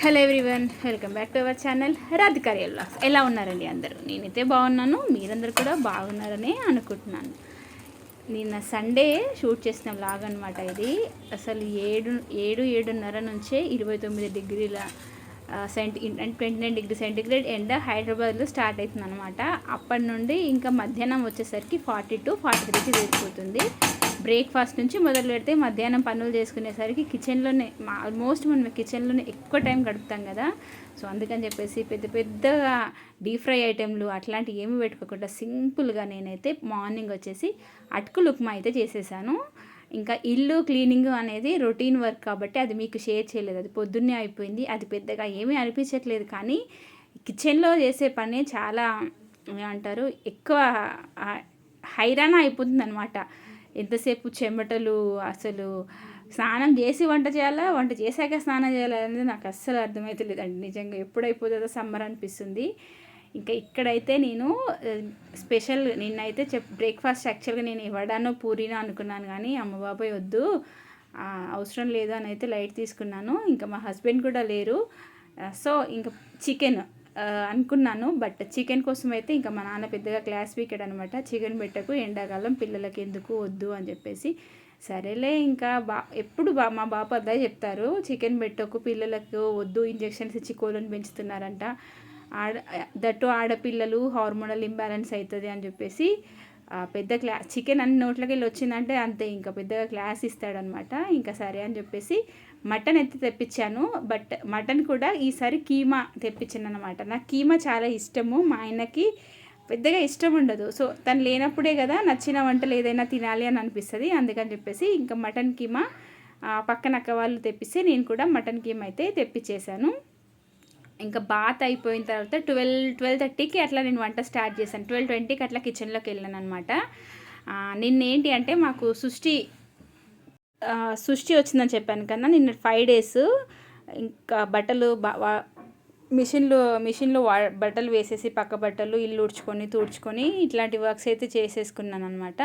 Hello everyone, welcome back to our channel Radhika real vlogs. ఎలా ఉన్నారండి అందరూ? నేనైతే బాగున్నాను, మీరందరూ కూడా బాగున్నారని అనుకుంటున్నాను. నిన్న సండే షూట్ చేసిన వ్లాగ్ అనమాట ఇది. అసలు 7:30 నుంచే 29 డిగ్రీల 29 డిగ్రీ సెంటిగ్రేడ్ ఎండ హైదరాబాద్లో స్టార్ట్ అవుతుంది అనమాట. అప్పటి నుండి ఇంకా మధ్యాహ్నం వచ్చేసరికి 42-43కి తీరిపోతుంది. బ్రేక్ఫాస్ట్ నుంచి మొదలు పెడితే మధ్యాహ్నం పనులు చేసుకునేసరికి కిచెన్లోనే ఆల్మోస్ట్ మనం కిచెన్లోనే ఎక్కువ టైం గడుపుతాం కదా. సో అందుకని చెప్పేసి పెద్ద పెద్దగా డీప్ ఫ్రై ఐటెంలు అట్లాంటివి ఏమి పెట్టుకోకుండా సింపుల్గా నేనైతే మార్నింగ్ వచ్చేసి అటుకులు ఉప్మా అయితే చేసేసాను. ఇంకా ఇల్లు క్లీనింగ్ అనేది రొటీన్ వర్క్ కాబట్టి అది మీకు షేర్ చేయలేదు, అది పొద్దున్నే అయిపోయింది. అది పెద్దగా ఏమీ అనిపించట్లేదు, కానీ కిచెన్లో చేసే పని చాలా ఏమంటారు ఎక్కువ హైరాణ అయిపోతుంది అనమాట. ఎంతసేపు చెమటలు, అసలు స్నానం చేసి వంట చేయాలా, వంట చేశాక స్నానం చేయాలా అనేది నాకు అస్సలు అర్థమవుతలేదండి. నిజంగా ఎప్పుడైపోతుందో సమ్మర్ అనిపిస్తుంది. ఇంకా ఇక్కడైతే నేను స్పెషల్ నిన్నైతే బ్రేక్ఫాస్ట్ యాక్చువల్గా నేను వడానో పూరీనో అనుకున్నాను, కానీ అమ్మ బాబాయ్ వద్దు, అవసరం లేదు అని అయితే లైట్ తీసుకున్నాను. ఇంకా మా హస్బెండ్ కూడా లేరు, సో ఇంకా చికెన్ అనుకున్నాను. బట్ చికెన్ కోసం అయితే ఇంకా మా నాన్న పెద్దగా క్లాస్ వీకెడ్ అనమాట. చికెన్ పెట్టకు, ఎండాకాలం పిల్లలకి ఎందుకు వద్దు అని చెప్పేసి, సరేలే ఇంకా ఎప్పుడు మా బాప అదే చెప్తారు, చికెన్ పెట్టకు పిల్లలకు వద్దు, ఇంజెక్షన్స్ ఇచ్చి కోళ్ళను పెంచుతున్నారంట, దట్టు ఆడపిల్లలు హార్మోనల్ ఇంబ్యాలెన్స్ అవుతుంది అని చెప్పేసి పెద్ద చికెన్ అన్ని నోట్లకి వెళ్ళి వచ్చిందంటే అంతే, ఇంకా పెద్దగా క్లాస్ ఇస్తాడనమాట. ఇంకా సరే అని చెప్పేసి మటన్ అయితే తెప్పించాను. బట్ మటన్ కూడా ఈసారి కీమా తెప్పించాను అనమాట. నాకు కీమా చాలా ఇష్టము, మా ఆయనకి పెద్దగా ఇష్టం ఉండదు. సో తను లేనప్పుడే కదా నచ్చిన వంటలు ఏదైనా తినాలి అని అనిపిస్తుంది. అందుకని చెప్పేసి ఇంకా మటన్ కీమా పక్కన అక్క వాళ్ళు తెప్పిస్తే నేను కూడా మటన్ కీమా అయితే తెప్పించేశాను. ఇంకా బాత్ అయిపోయిన తర్వాత 12:30కి అట్లా నేను వంట స్టార్ట్ చేశాను. 12:20కి అట్లా కిచెన్లోకి వెళ్ళాను అనమాట. నిన్నేంటి అంటే మాకు సృష్టి వచ్చిందని చెప్పాను కదా, నిన్న 5 days ఇంకా బట్టలు మిషన్లో బట్టలు వేసేసి పక్క బట్టలు ఇల్లు తుడుచుకొని ఇట్లాంటి వర్క్స్ అయితే చేసేసుకున్నాను అనమాట.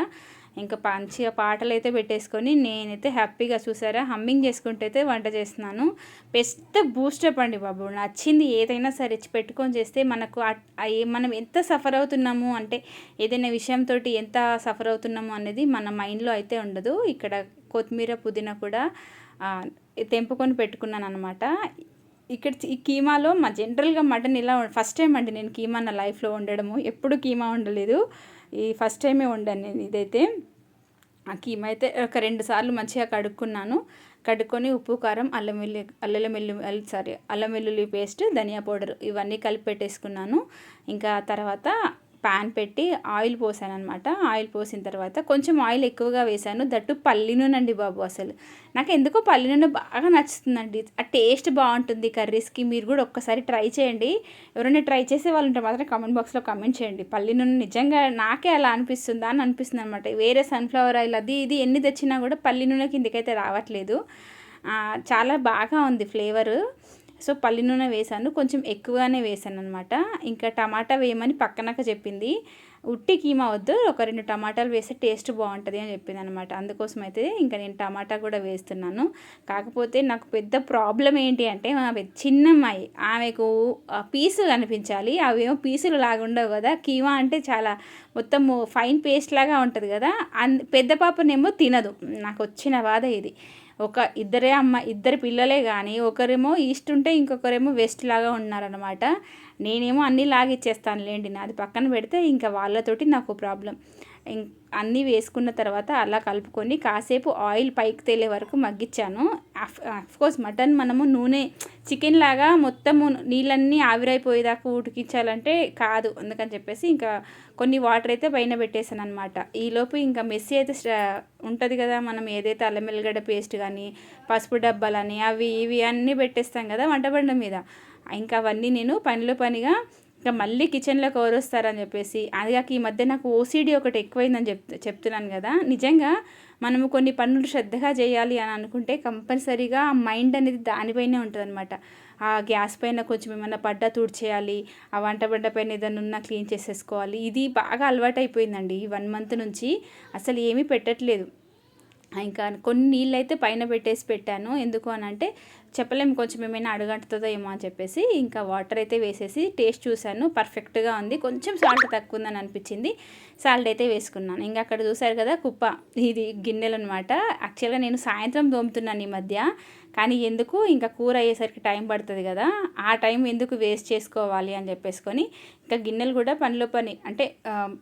ఇంకా మంచిగా పాటలు అయితే పెట్టేసుకొని నేనైతే హ్యాపీగా చూసారా హమ్మింగ్ చేసుకుంటూ అయితే వంట చేస్తున్నాను. బెస్ట్ బూస్టప్ అండి బాబు, నచ్చింది ఏదైనా సరే పెట్టుకొని చేస్తే మనకు మనం ఎంత సఫర్ అవుతున్నాము అంటే ఏదైనా విషయంతో ఎంత సఫర్ అవుతున్నాము అనేది మన మైండ్లో అయితే ఉండదు. ఇక్కడ కొత్తిమీర పుదీనా కూడా తెంపుకొని పెట్టుకున్నాను అనమాట. ఇక్కడ ఈ కీమాలో జనరల్గా మటన్ ఇలా ఫస్ట్ టైం అండి నేను కీమా నా లైఫ్లో వండడము, ఎప్పుడు కీమా వండలేదు, ఈ ఫస్ట్ టైమే వండాను నేను ఇదైతే. ఆ కీమా అయితే ఒక 2 సార్లు మంచిగా కడుక్కొని ఉప్పు కారం అల్లం వెల్లుల్లి పేస్ట్ ధనియా పౌడర్ ఇవన్నీ కలిపి పెట్టేసుకున్నాను. ఇంకా తర్వాత ప్యాన్ పెట్టి ఆయిల్ పోసాను అనమాట. ఆయిల్ పోసిన తర్వాత కొంచెం ఆయిల్ ఎక్కువగా వేసాను, దట్టు పల్లి నూనె అండి బాబు. అసలు నాకు ఎందుకో పల్లి నూనె బాగా నచ్చుతుందండి, ఆ టేస్ట్ బాగుంటుంది కర్రీస్కి. మీరు కూడా ఒక్కసారి ట్రై చేయండి. ఎవరైనా ట్రై చేసే వాళ్ళు ఉంటే మాత్రం కామెంట్ బాక్స్లో కామెంట్ చేయండి. పల్లి నూనె నిజంగా నాకే అలా అనిపిస్తుందా అని అనిపిస్తుంది అనమాట. వేరే సన్ఫ్లవర్ ఆయిల్ అది ఇది ఎన్ని తెచ్చినా కూడా పల్లి నూనె కిందకైతే రావట్లేదు. చాలా బాగా ఉంది ఫ్లేవరు. సో పల్లి నూనె వేసాను, కొంచెం ఎక్కువగానే వేసాను అనమాట. ఇంకా టమాటా వేయమని పక్కనక చెప్పింది, ఉట్టి కీమా వద్దు, ఒక 2 టమాటాలు వేస్తే టేస్ట్ బాగుంటుంది అని చెప్పింది అనమాట. అందుకోసం అయితే ఇంకా నేను టమాటా కూడా వేస్తున్నాను. కాకపోతే నాకు పెద్ద ప్రాబ్లం ఏంటి అంటే మా చిన్నమ్మాయి, ఆమెకు పీసులు కనిపించాలి, అవేమో పీసులు లాగా ఉండవు కదా. కీమా అంటే చాలా మొత్తం ఫైన్ పేస్ట్ లాగా ఉంటుంది కదా, పెద్ద పాపనేమో తినదు. నాకు వచ్చిన బాధ ఇది. ఇద్దరు పిల్లలే కానీ ఒకరేమో ఈస్ట్ ఉంటే ఇంకొకరేమో వెస్ట్ లాగా ఉన్నారనమాట. నేనేమో అన్నీ లాగిచ్చేస్తానులేండి, నాది పక్కన పెడితే ఇంకా వాళ్ళతోటి నాకు ప్రాబ్లం. అన్నీ వేసుకున్న తర్వాత అలా కలుపుకొని కాసేపు ఆయిల్ పైకి తేలే వరకు మగ్గించాను. అఫ్కోర్స్ మటన్ మనము చికెన్ లాగా మొత్తము నీళ్ళన్నీ ఆవిరైపోయేదాకా ఉడికించాలంటే కాదు, అందుకని చెప్పేసి ఇంకా కొన్ని వాటర్ అయితే పైన పెట్టేసాను అనమాట. ఈలోపు ఇంకా మెస్సీ అయితే ఉంటుంది కదా, మనం ఏదైతే అల్లం వెల్లిగడ్డ పేస్ట్ కానీ పసుపు డబ్బాలని అవి ఇవి అన్నీ పెట్టేస్తాం కదా వంటబండ మీద. ఇంకా అవన్నీ నేను పనిగా ఇంకా మళ్ళీ కిచెన్లోకి ఎవరు వస్తారని చెప్పేసి, అదిగాక ఈ మధ్య నాకు ఓసిడి ఒకటి ఎక్కువైందని చెప్తున్నాను కదా. నిజంగా మనము కొన్ని పనులు శ్రద్ధగా చేయాలి అని అనుకుంటే కంపల్సరీగా ఆ మైండ్ అనేది దానిపైనే ఉంటుంది అనమాట. ఆ గ్యాస్ పైన కొంచెం ఏమైనా పడ్డా తుడిచేయాలి, ఆ వంటబండ పైన ఏదైనా ఉన్నా క్లీన్ చేసేసుకోవాలి. ఇది బాగా అలవాటు అయిపోయిందండి ఈ 1 month నుంచి, అసలు ఏమీ పెట్టట్లేదు. ఇంకా కొన్ని నీళ్ళు అయితే పైన పెట్టాను. ఎందుకు అని అంటే చెప్పలేము, కొంచెం ఏమైనా అడుగంటుతుందో ఏమో అని చెప్పేసి ఇంకా వాటర్ అయితే వేసేసి టేస్ట్ చూశాను. పర్ఫెక్ట్గా ఉంది. కొంచెం సాల్ట్ తక్కువ ఉందని అనిపించింది. సాల్ట్ అయితే వేసుకున్నాను. ఇంకా అక్కడ చూసారు కదా కుప్ప, ఇది గిన్నెలు అనమాట. యాక్చువల్గా నేను సాయంత్రం తోముతున్నాను ఈ మధ్య, కానీ ఎందుకు ఇంకా కూర అయ్యేసరికి టైం పడుతుంది కదా, ఆ టైం ఎందుకు వేస్ట్ చేసుకోవాలి అని చెప్పేసుకొని ఇంకా గిన్నెలు కూడా పనిలో పని అంటే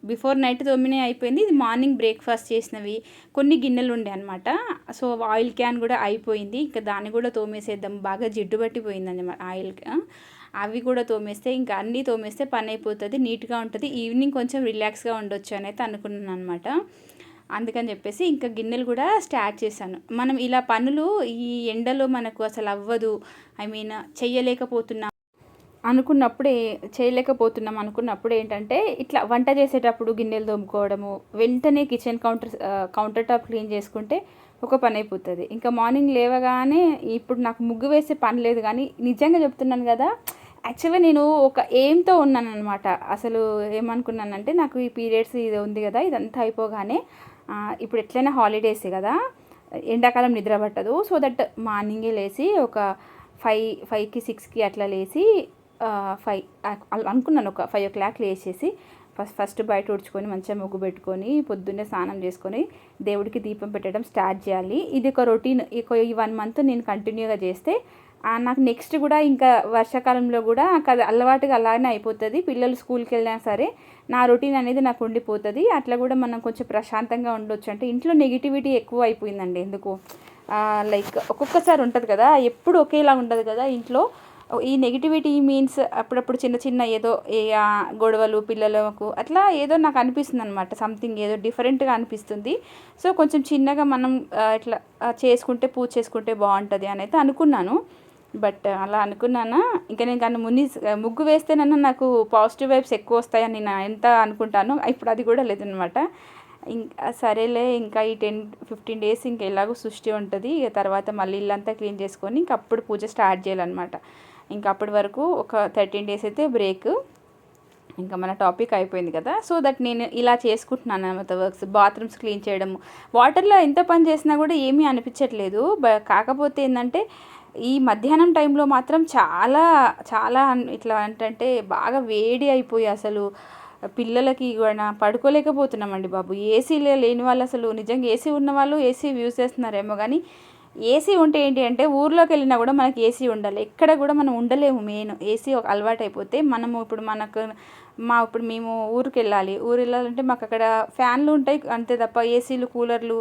బిఫోర్ నైట్ తోమినే అయిపోయింది. ఇది మార్నింగ్ బ్రేక్ఫాస్ట్ చేసినవి కొన్ని గిన్నెలు ఉండే అనమాట. సో ఆయిల్ క్యాన్ కూడా అయిపోయింది. ఇంకా దాన్ని కూడా తోమేసేద్దాం, బాగా జిడ్డు పట్టిపోయింది అనమాట ఆయిల్. అవి కూడా తోమేస్తే ఇంకా అన్నీ తోమేస్తే పని అయిపోతుంది, నీట్గా ఉంటుంది. ఈవినింగ్ కొంచెం రిలాక్స్గా ఉండొచ్చు అని అయితే అనుకున్నాను అనమాట. అందుకని చెప్పేసి ఇంకా గిన్నెలు కూడా స్టార్ట్ చేశాను. మనం ఇలా పనులు ఈ ఎండలో మనకు అసలు అవ్వదు, ఐ మీన్ చేయలేకపోతున్నాం అనుకున్నప్పుడు ఏంటంటే ఇట్లా వంట చేసేటప్పుడు గిన్నెలు తోముకోవడము, వెంటనే కిచెన్ కౌంటర్ టాప్ క్లీన్ చేసుకుంటే ఒక పని అయిపోతుంది. ఇంకా మార్నింగ్ లేవగానే ఇప్పుడు నాకు ముగ్గు వేసే పని లేదు, కానీ నిజంగా చెప్తున్నాను కదా, యాక్చువల్గా నేను ఒక ఎయిమ్తో ఉన్నాను అనమాట. అసలు ఏమనుకున్నానంటే నాకు ఈ పీరియడ్స్ ఇది ఉంది కదా, ఇదంతా అయిపోగానే ఇప్పుడు ఎట్లయినా హాలిడేస్ కదా, ఎండాకాలం నిద్ర పట్టదు. సో దట్ మార్నింగే లేచి ఒక 5కి 6కి అట్లా లేచి 5 అనుకున్నాను, ఒక 5 o'clock లేచేసి ఫస్ట్ బయట ఉడుచుకొని మంచిగా ముగ్గు పెట్టుకొని పొద్దున్నే స్నానం చేసుకొని దేవుడికి దీపం పెట్టడం స్టార్ట్ చేయాలి. ఇది ఒక రొటీన్. ఈ 1 month నేను కంటిన్యూగా చేస్తే నాకు నెక్స్ట్ కూడా ఇంకా వర్షాకాలంలో కూడా అది అలవాటుగా అలానే అయిపోతుంది. పిల్లలు స్కూల్కి వెళ్ళినా సరే నా రొటీన్ అనేది నాకు ఉండిపోతుంది. అట్లా కూడా మనం కొంచెం ప్రశాంతంగా ఉండొచ్చు. అంటే ఇంట్లో నెగిటివిటీ ఎక్కువ అయిపోయిందండి ఎందుకు, లైక్ ఒక్కొక్కసారి ఉంటుంది కదా, ఎప్పుడు ఒకేలా ఉండదు కదా ఇంట్లో. ఈ నెగిటివిటీ మీన్స్ అప్పుడప్పుడు చిన్న చిన్న ఏదో గొడవలు పిల్లలకు అట్లా ఏదో నాకు అనిపిస్తుంది అనమాట. సంథింగ్ ఏదో డిఫరెంట్గా అనిపిస్తుంది. సో కొంచెం చిన్నగా మనం ఇట్లా చేసుకుంటే, పూజ చేసుకుంటే బాగుంటుంది అని అయితే అనుకున్నాను. బట్ అలా అనుకున్నానా, ఇంకా నేను కానీ ముగ్గు వేస్తేనన్నా నాకు పాజిటివ్ వైబ్స్ ఎక్కువ వస్తాయని నేను ఎంత అనుకుంటానో, ఇప్పుడు అది కూడా లేదనమాట. ఇంకా సరేలే, ఇంకా ఈ 10-15 days ఇంకా ఎలాగో సృష్టి ఉంటుంది. ఇక తర్వాత మళ్ళీ ఇల్లంతా క్లీన్ చేసుకొని ఇంక అప్పుడు పూజ స్టార్ట్ చేయాలన్నమాట. ఇంకా అప్పటి వరకు ఒక 13 days అయితే బ్రేక్. ఇంకా మన టాపిక్ అయిపోయింది కదా. సో దట్ నేను ఇలా చేసుకుంటున్నాను అన్నమాట వర్క్స్. బాత్రూమ్స్ క్లీన్ చేయడము, వాటర్లో ఎంత పని చేసినా కూడా ఏమీ అనిపించట్లేదు. కాకపోతే ఏంటంటే ఈ మధ్యాహ్నం టైంలో మాత్రం చాలా చాలా ఇట్లా అంటే బాగా వేడి అయిపోయి అసలు పిల్లలకి కూడా పడుకోలేకపోతున్నామండి బాబు. ఏసీలో లేని వాళ్ళు అసలు నిజంగా ఏసీ ఉన్న వాళ్ళు ఏసీ యూజ్ చేస్తున్నారేమో, కానీ ఏసీ ఉంటే ఏంటి అంటే ఊర్లోకి వెళ్ళినా కూడా మనకి ఏసీ ఉండాలి. ఎక్కడ కూడా మనం ఉండలేము. మెయిన్ ఏసీ ఒక అలవాటు అయిపోతే మనము ఇప్పుడు మేము ఊరికి వెళ్ళాలంటే మాకు అక్కడ ఫ్యాన్లు ఉంటాయి అంతే తప్ప ఏసీలు కూలర్లు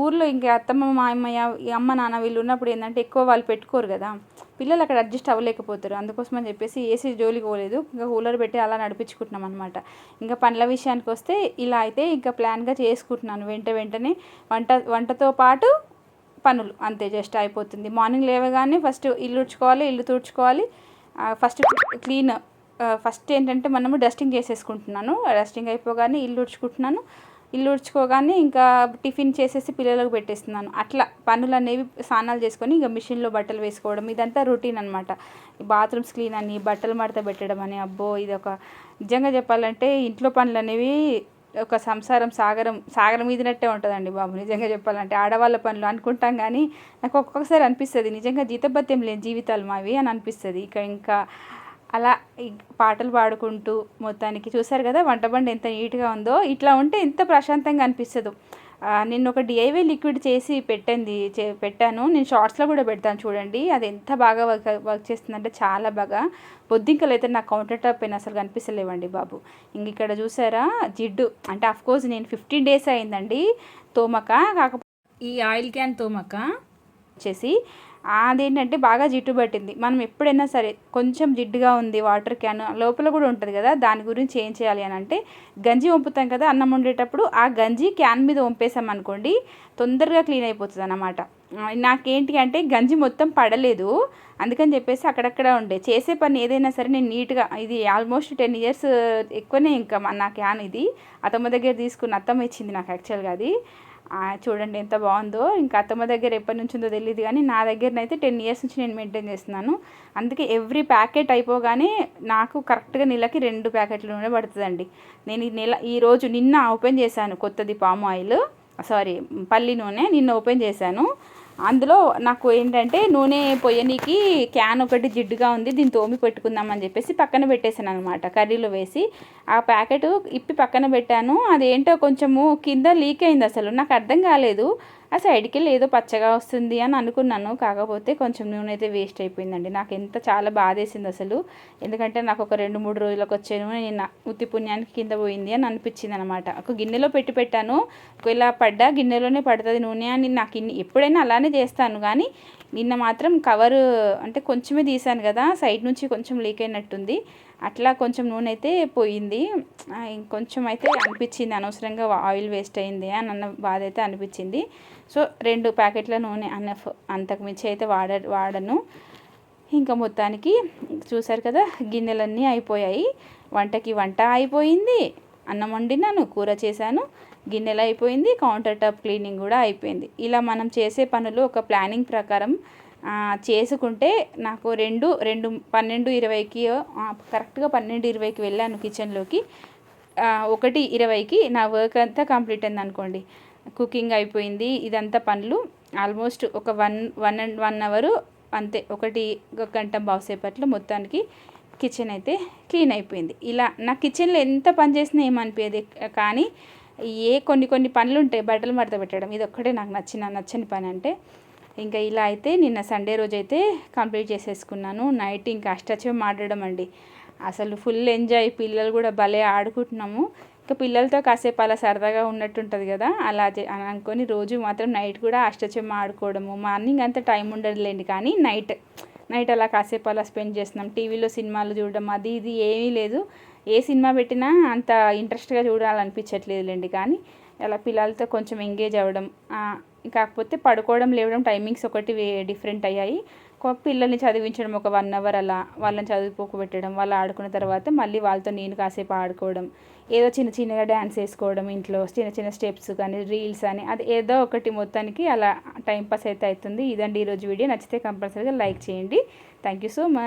ఊర్లో ఇంకా అత్తమ్మ మా అమ్మయ్య అమ్మ నాన్న వీళ్ళు ఉన్నప్పుడు ఏంటంటే ఎక్కువ వాళ్ళు పెట్టుకోరు కదా, పిల్లలు అక్కడ అడ్జస్ట్ అవ్వలేకపోతారు. అందుకోసం అని చెప్పేసి ఏసీ జోలికి పోలేదు, ఇంకా కూలర్ పెట్టి అలా నడిపించుకుంటున్నాం అనమాట. ఇంకా పనుల విషయానికి వస్తే ఇలా అయితే ఇంకా ప్లాన్గా చేసుకుంటున్నాను. వెంటనే వంటతో పాటు పనులు అంతే, జస్ట్ అయిపోతుంది. మార్నింగ్ లేవగానే ఫస్ట్ ఇల్లు తుడుచుకోవాలి. ఫస్ట్ ఏంటంటే మనము డస్టింగ్ చేసేసుకుంటున్నాను. డస్టింగ్ అయిపోగానే ఇల్లు ఉడుచుకోగానే ఇంకా టిఫిన్ చేసేసి పిల్లలకు పెట్టేస్తున్నాను. అట్లా పనులు అనేవి స్నానాలు చేసుకొని ఇంకా మిషన్లో బట్టలు వేసుకోవడం, ఇదంతా రొటీన్ అనమాట. బాత్రూమ్స్ క్లీన్ అని, బట్టలు మడత పెట్టడం అని, అబ్బో ఇది ఒక నిజంగా చెప్పాలంటే ఇంట్లో పనులు అనేవి ఒక సాగరం ఈదినట్టే ఉంటుందండి బాబు. నిజంగా చెప్పాలంటే ఆడవాళ్ళ పనులు అనుకుంటాం, కానీ నాకు ఒక్కొక్కసారి అనిపిస్తుంది నిజంగా జీతభత్యం లేని జీవితాలు మావి అని అనిపిస్తుంది. ఇంకా అలా పాటలు పాడుకుంటూ మొత్తానికి చూసారు కదా వంటబండి ఎంత నీట్గా ఉందో. ఇట్లా ఉంటే ఎంత ప్రశాంతంగా అనిపిస్తుందో. నేను ఒక డిఐవై లిక్విడ్ చేసి పెట్టాను. నేను షార్ట్స్లో కూడా పెడతాను చూడండి. అది ఎంత బాగా వర్క్ చేస్తుందంటే చాలా బాగా. బొద్దింకలు అయితే నాకు కౌంటర్ టాప్ పైన అసలు కనిపిస్తలేవండి బాబు. ఇంక ఇక్కడ చూసారా జిడ్డు అంటే అఫ్కోర్స్ నేను 15 days అయిందండి తోమక. కాకపోతే ఈ ఆయిల్ క్యాన్ తోమక వచ్చేసి అదేంటంటే బాగా జిడ్డు పట్టింది. మనం ఎప్పుడైనా సరే కొంచెం జిడ్డుగా ఉంది వాటర్ క్యాన్ లోపల కూడా ఉంటుంది కదా, దాని గురించి ఏం చేయాలి అని అంటే గంజి వంపుతాం కదా అన్నం వండేటప్పుడు, ఆ గంజి క్యాన్ మీద వంపేసాం అనుకోండి తొందరగా క్లీన్ అయిపోతుంది అన్నమాట. నాకేంటి అంటే గంజి మొత్తం పడలేదు, అందుకని చెప్పేసి అక్కడక్కడ ఉండే చేసే పని ఏదైనా సరే నేను నీట్గా, ఇది ఆల్మోస్ట్ 10 years ఎక్కువనే ఇంకా నా క్యాన్ ఇది అత్తమ్మ దగ్గర తీసుకున్న, అత్తమ్మ ఇచ్చింది నాకు యాక్చువల్గా అది. చూడండి ఎంత బాగుందో. ఇంకా అత్తమ్మ దగ్గర ఎప్పటి నుంచి ఉందో తెలియదు, కానీ నా దగ్గరనైతే 10 years నుంచి నేను మెయింటైన్ చేస్తున్నాను. అందుకే ఎవ్రీ ప్యాకెట్ అయిపోగానే నాకు కరెక్ట్గా నెలకి 2 ప్యాకెట్ల నూనె పడుతుందండి. నేను నిన్న ఓపెన్ చేశాను కొత్తది పల్లి నూనె నిన్న ఓపెన్ చేశాను. అందులో నాకు ఏంటంటే నూనె పొయ్యనీకి క్యాన్ ఒకటి జిడ్డుగా ఉంది, దీన్ని తోమి పెట్టుకుందామని చెప్పేసి పక్కన పెట్టేశాను అనమాట. కర్రీలో వేసి ఆ ప్యాకెట్ ఇప్పి పక్కన పెట్టాను. అదేంటో కొంచెము కింద లీక్ అయింది. అసలు నాకు అర్థం కాలేదు. ఆ సైడ్కి వెళ్ళి ఏదో పచ్చగా వస్తుంది అని అనుకున్నాను. కాకపోతే కొంచెం నూనె అయితే వేస్ట్ అయిపోయిందండి. నాకు ఎంత చాలా బాధేసింది అసలు. ఎందుకంటే నాకు ఒక 2-3 రోజులకు వచ్చే నూనె నిన్న ఉత్తి పుణ్యానికి కింద పోయింది అని అనిపించింది అనమాట. ఒక గిన్నెలో పెట్టాను. ఒకవేళ పడ్డా గిన్నెలోనే పడుతుంది నూనె అని నాకు ఎప్పుడైనా అలానే చేస్తాను. కానీ నిన్న మాత్రం కవరు అంటే కొంచెమే తీసాను కదా, సైడ్ నుంచి కొంచెం లీక్ అయినట్టుంది. అట్లా కొంచెం నూనె అయితే పోయింది. ఇంకొంచెం అయితే అనిపించింది అనవసరంగా ఆయిల్ వేస్ట్ అయింది అని అన్న బాధ అయితే అనిపించింది. సో 2 ప్యాకెట్ల నూనె అంతకుమించి అయితే వాడను. ఇంకా మొత్తానికి చూసారు కదా, గిన్నెలన్నీ అయిపోయాయి. వంట అయిపోయింది, అన్నం వండినాను, కూర చేశాను, గిన్నెలు అయిపోయింది, కౌంటర్ టాప్ క్లీనింగ్ కూడా అయిపోయింది. ఇలా మనం చేసే పనులు ఒక ప్లానింగ్ ప్రకారం చేసుకుంటే నాకు 12:20కి కరెక్ట్గా 12:20కి వెళ్ళాను కిచెన్లోకి. 1:20కి నా వర్క్ అంతా కంప్లీట్ అయింది అనుకోండి. కుకింగ్ అయిపోయింది, ఇదంతా పనులు ఆల్మోస్ట్ ఒక 1 అవర్ అంతే. 1 గంట బాసేపట్లో మొత్తానికి కిచెన్ అయితే క్లీన్ అయిపోయింది. ఇలా నా కిచెన్లో ఎంత పని చేసినా ఏమనిపించేది. కానీ కొన్ని పనులు ఉంటాయి, బట్టలు మడత పెట్టడం, ఇది ఒక్కటే నాకు నచ్చని పని. అంటే ఇంకా ఇలా అయితే నిన్న సండే రోజు అయితే కంప్లీట్ చేసేసుకున్నాను. నైట్ ఇంకా అష్టాచెమ్మ ఆడడం అండి, అసలు ఫుల్ ఎంజాయ్. పిల్లలు కూడా భలే ఆడుకుంటున్నాము. ఇంకా పిల్లలతో కాసేపు అలా సరదాగా ఉన్నట్టుంటుంది కదా, అలా అనుకొని రోజు మాత్రం నైట్ కూడా అష్టాచెమ్మ ఆడుకోవడము. మార్నింగ్ అంతా టైం ఉండదులేండి, కానీ నైట్ అలా కాసేపు అలా స్పెండ్ చేస్తున్నాం. టీవీలో సినిమాలు చూడడం అది ఇది ఏమీ లేదు. ఏ సినిమా పెట్టినా అంత ఇంట్రెస్ట్గా చూడాలనిపించట్లేదులేండి. కానీ అలా పిల్లలతో కొంచెం ఎంగేజ్ అవ్వడం, కాకపోతే పడుకోవడం లేవడం టైమింగ్స్ ఒకటి డిఫరెంట్ అయ్యాయి. పిల్లల్ని చదివించడం ఒక 1 అవర్ అలా వాళ్ళని చదువుకోబెట్టడం, వాళ్ళు ఆడుకున్న తర్వాత మళ్ళీ వాళ్ళతో నేను కాసేపు ఆడుకోవడం, ఏదో చిన్నగా డ్యాన్స్ వేసుకోవడం, ఇంట్లో చిన్న స్టెప్స్ కానీ రీల్స్ అని అది ఏదో ఒకటి మొత్తానికి అలా టైంపాస్ అయితే అవుతుంది. ఇదండి ఈరోజు వీడియో. నచ్చితే కంపల్సరీగా లైక్ చేయండి. Thank you so much.